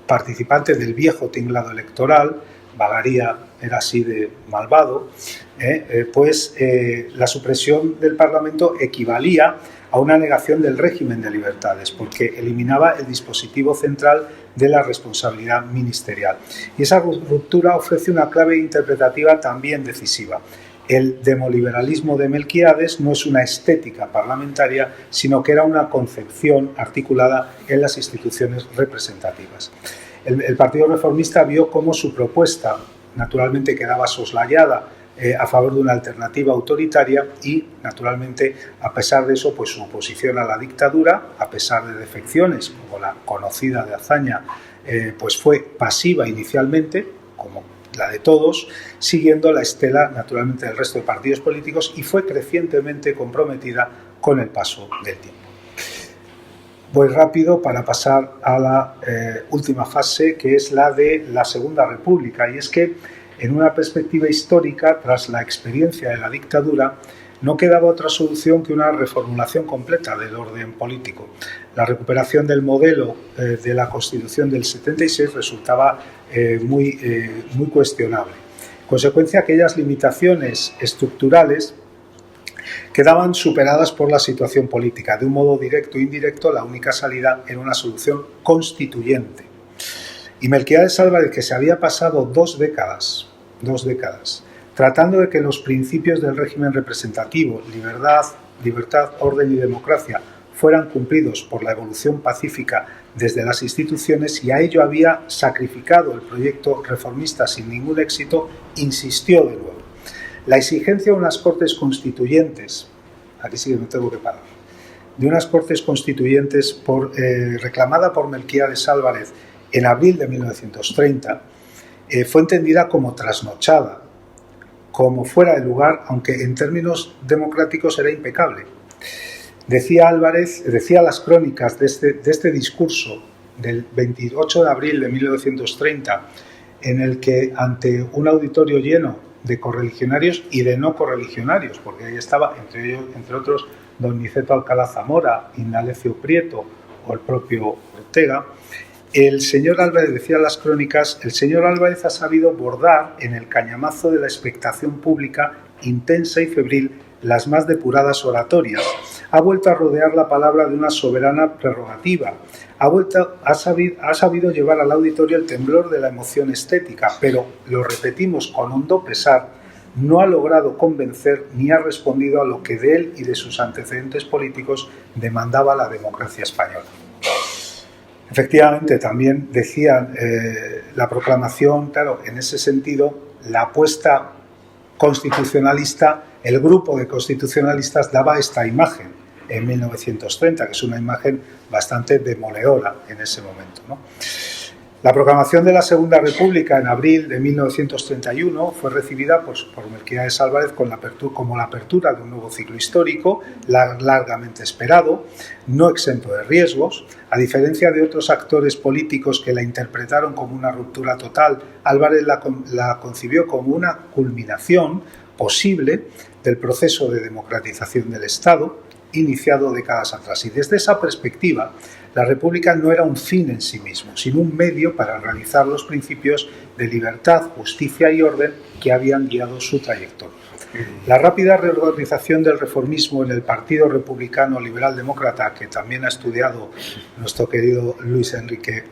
participante del viejo tinglado electoral, Bagaría era así de malvado, la supresión del Parlamento equivalía a una negación del régimen de libertades, porque eliminaba el dispositivo central de la responsabilidad ministerial. Y esa ruptura ofrece una clave interpretativa también decisiva. El demoliberalismo de Melquiades no es una estética parlamentaria, sino que era una concepción articulada en las instituciones representativas. El Partido Reformista vio cómo su propuesta naturalmente quedaba soslayada a favor de una alternativa autoritaria y, naturalmente, a pesar de eso, pues su oposición a la dictadura, a pesar de defecciones como la conocida de Azaña, pues fue pasiva inicialmente, como la de todos, siguiendo la estela, naturalmente, del resto de partidos políticos, y fue crecientemente comprometida con el paso del tiempo. Voy rápido para pasar a la última fase, que es la de la Segunda República, y es que en una perspectiva histórica, tras la experiencia de la dictadura, no quedaba otra solución que una reformulación completa del orden político. La recuperación del modelo de la Constitución del 76 resultaba muy cuestionable. En consecuencia, aquellas limitaciones estructurales quedaban superadas por la situación política. De un modo directo e indirecto, la única salida era una solución constituyente. Y Melquiades Álvarez, que se había pasado dos décadas, tratando de que los principios del régimen representativo, libertad, orden y democracia, fueran cumplidos por la evolución pacífica desde las instituciones y a ello había sacrificado el proyecto reformista sin ningún éxito, insistió de nuevo. La exigencia de unas Cortes Constituyentes, aquí sí que me tengo que parar, de unas Cortes Constituyentes reclamada por Melquiades Álvarez en abril de 1930, fue entendida como trasnochada, como fuera de lugar, aunque en términos democráticos era impecable. Decía Álvarez, decía las crónicas de este discurso del 28 de abril de 1930, en el que ante un auditorio lleno de correligionarios y de no correligionarios, porque ahí estaba, entre otros, don Niceto Alcalá Zamora, Indalecio Prieto o el propio Ortega, el señor Álvarez, decía las crónicas, el señor Álvarez ha sabido bordar en el cañamazo de la expectación pública intensa y febril las más depuradas oratorias. Ha vuelto a rodear la palabra de una soberana prerrogativa. Ha sabido llevar al auditorio el temblor de la emoción estética, pero, lo repetimos con hondo pesar, no ha logrado convencer ni ha respondido a lo que de él y de sus antecedentes políticos demandaba la democracia española. Efectivamente, también decían la proclamación, claro, en ese sentido, la apuesta constitucionalista, el grupo de constitucionalistas daba esta imagen en 1930, que es una imagen bastante demoledora en ese momento, ¿no? La proclamación de la Segunda República en abril de 1931 fue recibida por Melquiades Álvarez como la apertura de un nuevo ciclo histórico, largamente esperado, no exento de riesgos. A diferencia de otros actores políticos que la interpretaron como una ruptura total, Álvarez la concibió como una culminación posible del proceso de democratización del Estado, iniciado décadas atrás. Y desde esa perspectiva, la República no era un fin en sí mismo, sino un medio para realizar los principios de libertad, justicia y orden que habían guiado su trayectoria. La rápida reorganización del reformismo en el Partido Republicano Liberal Demócrata, que también ha estudiado nuestro querido Luis Enrique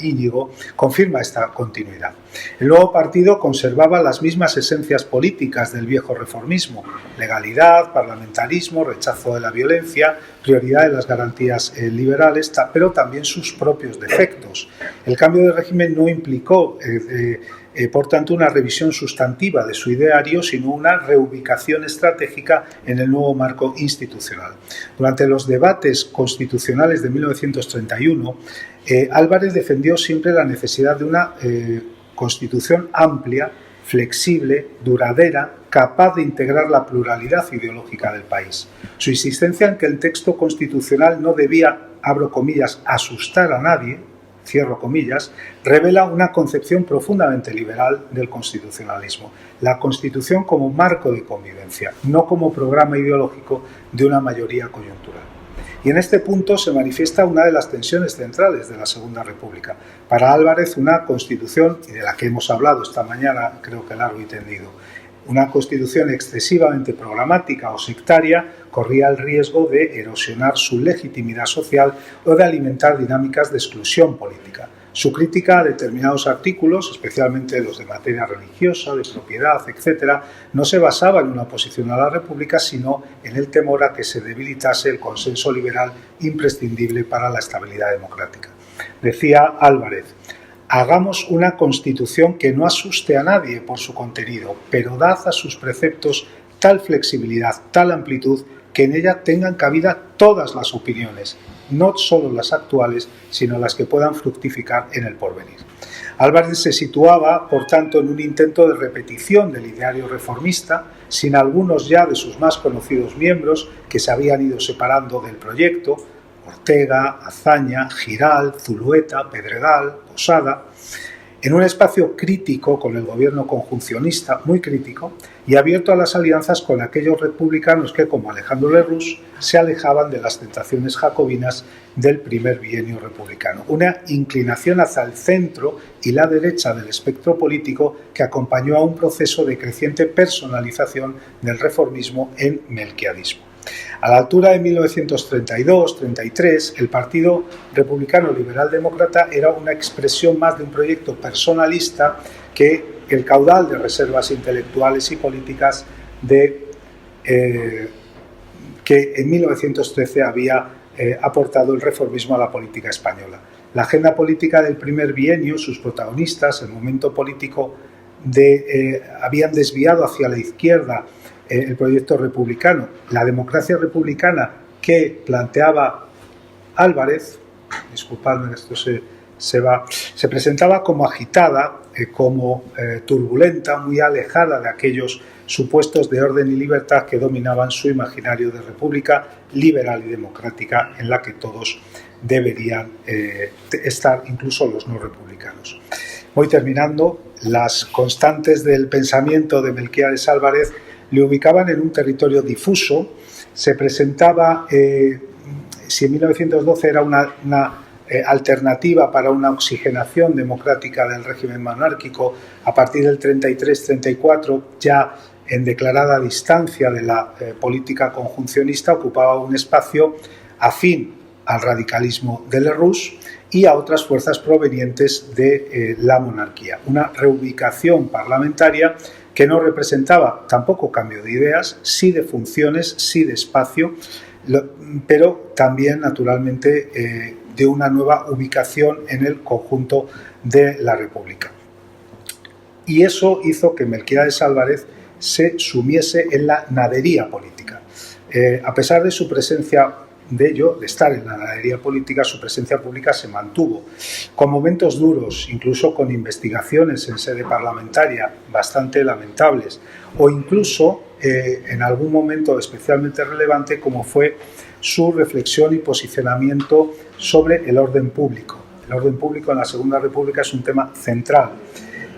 Íñigo, confirma esta continuidad. El nuevo partido conservaba las mismas esencias políticas del viejo reformismo: legalidad, parlamentarismo, rechazo de la violencia, prioridad de las garantías liberales, pero también sus propios defectos. El cambio de régimen no implicó por tanto, una revisión sustantiva de su ideario, sino una reubicación estratégica en el nuevo marco institucional. Durante los debates constitucionales de 1931, Álvarez defendió siempre la necesidad de una constitución amplia, flexible, duradera, capaz de integrar la pluralidad ideológica del país. Su insistencia en que el texto constitucional no debía, abro comillas, asustar a nadie, cierro comillas, revela una concepción profundamente liberal del constitucionalismo. La Constitución como marco de convivencia, no como programa ideológico de una mayoría coyuntural. Y en este punto se manifiesta una de las tensiones centrales de la Segunda República. Para Álvarez, una Constitución, y de la que hemos hablado esta mañana, creo que largo y tendido, una Constitución excesivamente programática o sectaria corría el riesgo de erosionar su legitimidad social o de alimentar dinámicas de exclusión política. Su crítica a determinados artículos, especialmente los de materia religiosa, de propiedad, etc., no se basaba en una oposición a la República, sino en el temor a que se debilitase el consenso liberal imprescindible para la estabilidad democrática. Decía Álvarez: hagamos una Constitución que no asuste a nadie por su contenido, pero dad a sus preceptos tal flexibilidad, tal amplitud, que en ella tengan cabida todas las opiniones, no solo las actuales, sino las que puedan fructificar en el porvenir. Álvarez se situaba, por tanto, en un intento de repetición del ideario reformista, sin algunos ya de sus más conocidos miembros que se habían ido separando del proyecto: Ortega, Azaña, Giral, Zulueta, Pedregal, Posada, en un espacio crítico con el gobierno conjuncionista, muy crítico, y abierto a las alianzas con aquellos republicanos que, como Alejandro Lerroux, se alejaban de las tentaciones jacobinas del primer bienio republicano. Una inclinación hacia el centro y la derecha del espectro político que acompañó a un proceso de creciente personalización del reformismo en melquiadismo. A la altura de 1932-33, el Partido Republicano Liberal Demócrata era una expresión más de un proyecto personalista que el caudal de reservas intelectuales y políticas que en 1913 había aportado el reformismo a la política española. La agenda política del primer bienio, sus protagonistas, el momento político habían desviado hacia la izquierda el proyecto republicano. La democracia republicana que planteaba Álvarez, disculpadme que esto se presentaba como agitada, como turbulenta, muy alejada de aquellos supuestos de orden y libertad que dominaban su imaginario de república liberal y democrática en la que todos deberían estar, incluso los no republicanos. Voy terminando. Las constantes del pensamiento de Melquiades Álvarez le ubicaban en un territorio difuso. Se presentaba, si en 1912 era una alternativa para una oxigenación democrática del régimen monárquico, a partir del 33-34, ya en declarada distancia de la política conjuncionista, ocupaba un espacio afín al radicalismo de Lerroux y a otras fuerzas provenientes de la monarquía. Una reubicación parlamentaria que no representaba tampoco cambio de ideas, sí de funciones, sí de espacio, pero también, naturalmente, de una nueva ubicación en el conjunto de la República. Y eso hizo que Melquiades Álvarez se sumiese en la nadería política. A pesar de su presencia, de estar en la nadería política, su presencia pública se mantuvo, con momentos duros, incluso con investigaciones en sede parlamentaria bastante lamentables, o incluso en algún momento especialmente relevante como fue su reflexión y posicionamiento sobre el orden público. El orden público en la Segunda República es un tema central,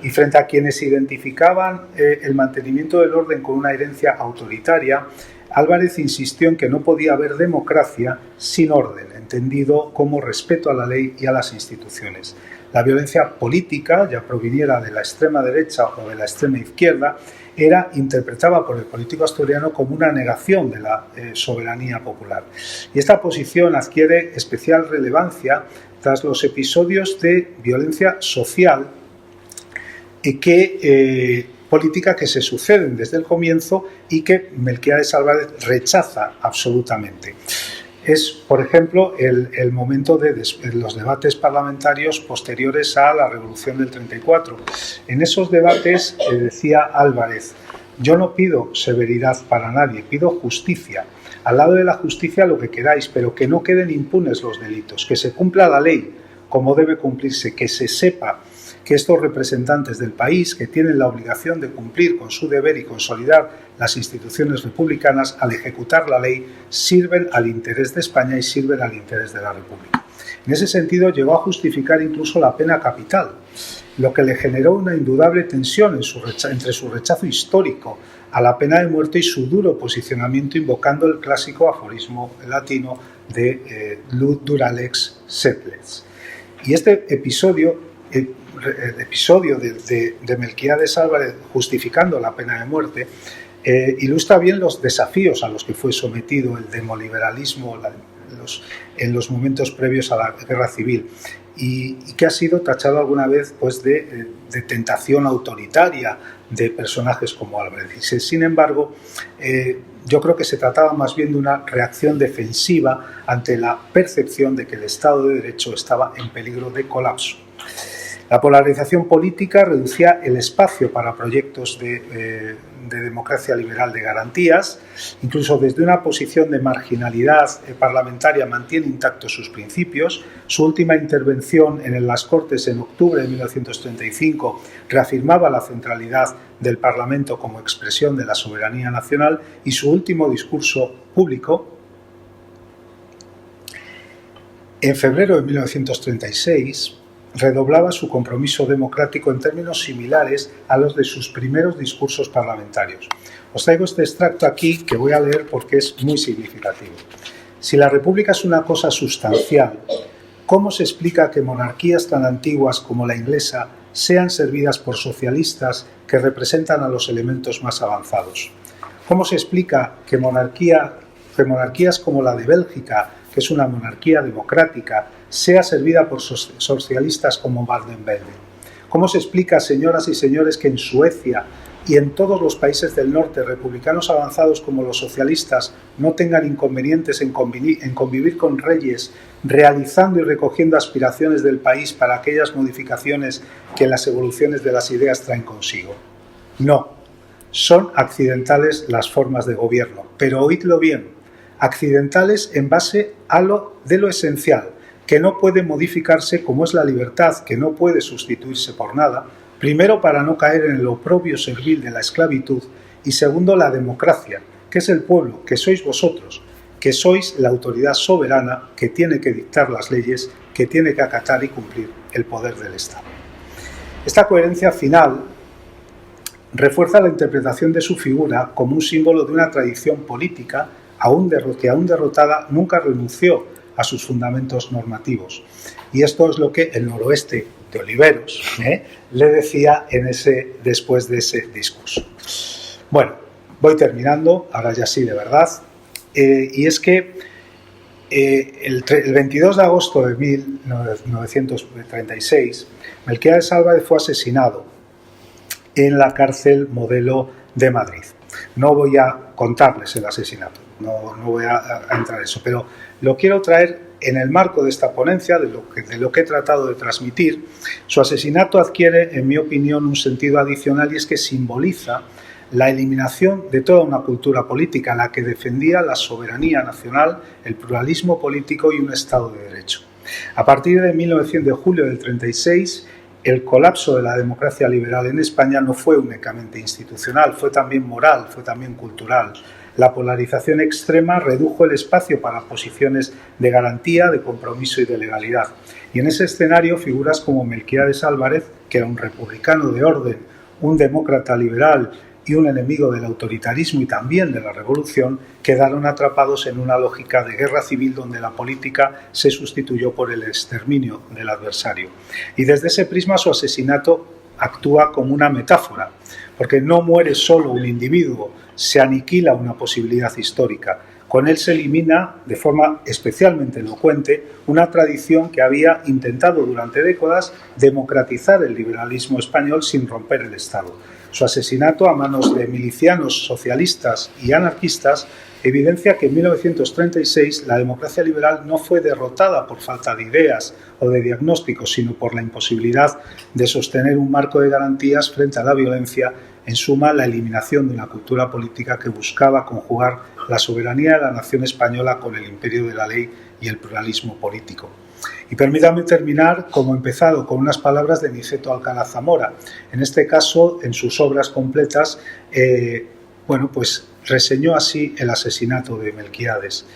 y frente a quienes identificaban el mantenimiento del orden con una herencia autoritaria, Álvarez insistió en que no podía haber democracia sin orden, entendido como respeto a la ley y a las instituciones. La violencia política, ya proviniera de la extrema derecha o de la extrema izquierda, era interpretada por el político asturiano como una negación de la soberanía popular. Y esta posición adquiere especial relevancia tras los episodios de violencia social política que se suceden desde el comienzo y que Melquiades Álvarez rechaza absolutamente. Es, por ejemplo, el momento de los debates parlamentarios posteriores a la Revolución del 34. En esos debates decía Álvarez: yo no pido severidad para nadie, pido justicia. Al lado de la justicia lo que queráis, pero que no queden impunes los delitos, que se cumpla la ley como debe cumplirse, que se sepa que estos representantes del país, que tienen la obligación de cumplir con su deber y consolidar las instituciones republicanas, al ejecutar la ley, sirven al interés de España y sirven al interés de la República. En ese sentido, llegó a justificar incluso la pena capital, lo que le generó una indudable tensión entre su rechazo histórico a la pena de muerte y su duro posicionamiento, invocando el clásico aforismo latino de dura lex sed lex. Y este episodio, el episodio de Melquiades Álvarez justificando la pena de muerte, ilustra bien los desafíos a los que fue sometido el demoliberalismo en los momentos previos a la Guerra Civil y que ha sido tachado alguna vez pues, de tentación autoritaria de personajes como Álvarez. Y sin embargo, yo creo que se trataba más bien de una reacción defensiva ante la percepción de que el Estado de Derecho estaba en peligro de colapso. La polarización política reducía el espacio para proyectos de democracia liberal de garantías, incluso desde una posición de marginalidad parlamentaria mantiene intactos sus principios. Su última intervención en las Cortes en octubre de 1935 reafirmaba la centralidad del Parlamento como expresión de la soberanía nacional y su último discurso público, en febrero de 1936, redoblaba su compromiso democrático en términos similares a los de sus primeros discursos parlamentarios. Os traigo este extracto aquí que voy a leer porque es muy significativo. Si la República es una cosa sustancial, ¿cómo se explica que monarquías tan antiguas como la inglesa sean servidas por socialistas que representan a los elementos más avanzados? ¿Cómo se explica que monarquías como la de Bélgica, que es una monarquía democrática, sea servida por socialistas como Baden-Württemberg? ¿Cómo se explica, señoras y señores, que en Suecia, y en todos los países del norte, republicanos avanzados como los socialistas, no tengan inconvenientes en convivir con reyes, realizando y recogiendo aspiraciones del país para aquellas modificaciones que las evoluciones de las ideas traen consigo. No, son accidentales las formas de gobierno, pero oídlo bien, accidentales en base a lo esencial, que no puede modificarse, como es la libertad, que no puede sustituirse por nada, primero para no caer en el oprobio servil de la esclavitud, y segundo la democracia, que es el pueblo, que sois vosotros, que sois la autoridad soberana que tiene que dictar las leyes, que tiene que acatar y cumplir el poder del Estado. Esta coherencia final refuerza la interpretación de su figura como un símbolo de una tradición política que aún derrotada nunca renunció a sus fundamentos normativos. Y esto es lo que el noroeste de Oliveros le decía después de ese discurso. Bueno, voy terminando, ahora ya sí de verdad, y es que el 22 de agosto de 1936, Melquiades Álvarez fue asesinado en la cárcel Modelo de Madrid. No voy a contarles el asesinato, no voy a entrar en eso, pero lo quiero traer en el marco de esta ponencia, de lo que he tratado de transmitir. Su asesinato adquiere, en mi opinión, un sentido adicional, y es que simboliza la eliminación de toda una cultura política, la que defendía la soberanía nacional, el pluralismo político y un Estado de Derecho. A partir de julio del 36, el colapso de la democracia liberal en España no fue únicamente institucional, fue también moral, fue también cultural. La polarización extrema redujo el espacio para posiciones de garantía, de compromiso y de legalidad. Y en ese escenario, figuras como Melquiades Álvarez, que era un republicano de orden, un demócrata liberal y un enemigo del autoritarismo y también de la revolución, quedaron atrapados en una lógica de guerra civil donde la política se sustituyó por el exterminio del adversario. Y desde ese prisma su asesinato actúa como una metáfora, porque no muere solo un individuo, se aniquila una posibilidad histórica. Con él se elimina, de forma especialmente elocuente, una tradición que había intentado durante décadas democratizar el liberalismo español sin romper el Estado. Su asesinato a manos de milicianos socialistas y anarquistas evidencia que en 1936 la democracia liberal no fue derrotada por falta de ideas o de diagnósticos, sino por la imposibilidad de sostener un marco de garantías frente a la violencia, en suma la eliminación de una cultura política que buscaba conjugar la soberanía de la nación española con el imperio de la ley y el pluralismo político. Y permítame terminar, como he empezado, con unas palabras de Niceto Alcalá Zamora. En este caso, en sus obras completas, reseñó así el asesinato de Melquiades.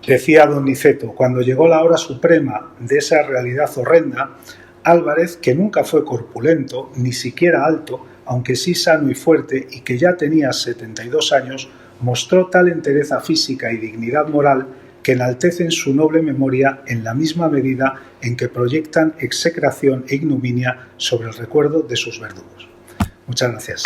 Decía don Niceto: cuando llegó la hora suprema de esa realidad horrenda, Álvarez, que nunca fue corpulento, ni siquiera alto, aunque sí sano y fuerte, y que ya tenía 72 años, mostró tal entereza física y dignidad moral que enaltecen su noble memoria en la misma medida en que proyectan execración e ignominia sobre el recuerdo de sus verdugos. Muchas gracias.